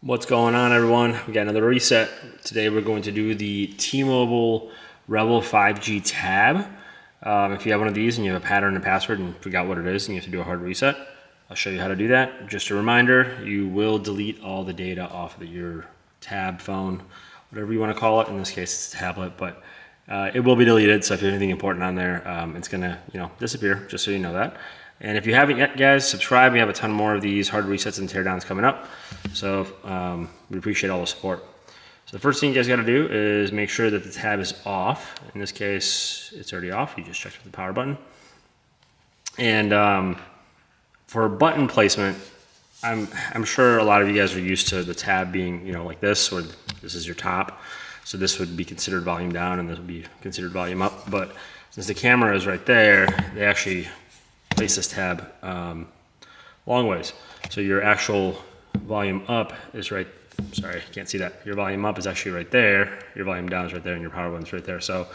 What's going on, everyone? We got another reset. Today we're going to do the T-Mobile REVVL 5G Tab. If you have one of these and you have a pattern and password and forgot what it is and you have to do a hard reset, I'll show you how to do that. Just a reminder, you will delete all the data off of your tab, phone, whatever you want to call it. In this case, it's a tablet, but it will be deleted. So if there's anything important on there, it's gonna disappear. Just so you know that. And if you haven't yet, guys, subscribe. We have a ton more of these hard resets and teardowns coming up. So we appreciate all the support. So the first thing you guys got to do is make sure that the tab is off. In this case, it's already off. You just checked with the power button. And for button placement, I'm sure a lot of you guys are used to the tab being like this, or this is your top. So this would be considered volume down, and this would be considered volume up. But since the camera is right there, they actually place this tab long ways. So your actual volume up is right, sorry, can't see that. Your volume up is actually right there, your volume down is right there, and your power button's right there. So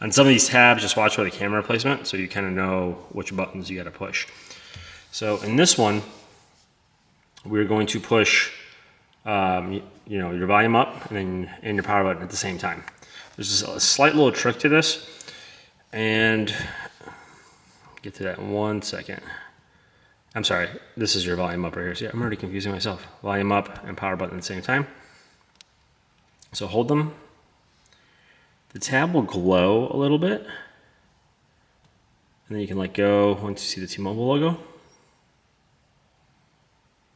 on some of these tabs, just watch for the camera placement so you kind of know which buttons you got to push. So in this one, we're going to push your volume up and your power button at the same time. There's a slight little trick to this, and get to that in 1 second. I'm sorry, this is your volume up right here. See, I'm already confusing myself. Volume up and power button at the same time. So hold them. The tab will glow a little bit. And then you can let go once you see the T-Mobile logo.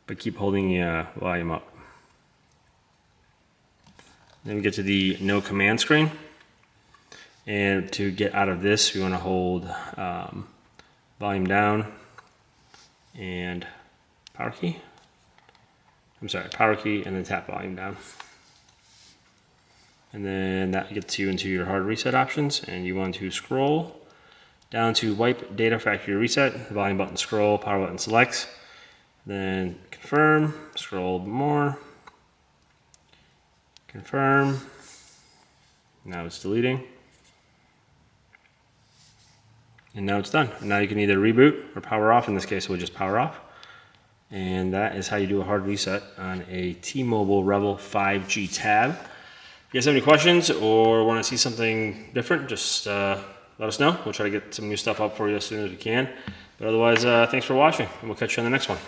But keep holding the volume up. Then we get to the no command screen. And to get out of this, we want to hold volume down and power key. I'm sorry, power key, and then tap volume down. And then that gets you into your hard reset options, and you want to scroll down to wipe data factory reset, volume button scroll, power button select, then confirm, scroll more, confirm. Now it's deleting. And now it's done. And now you can either reboot or power off. In this case, we'll just power off. And that is how you do a hard reset on a T-Mobile REVVL 5G Tab. If you guys have any questions or want to see something different, just let us know. We'll try to get some new stuff up for you as soon as we can. But otherwise, thanks for watching, and we'll catch you on the next one.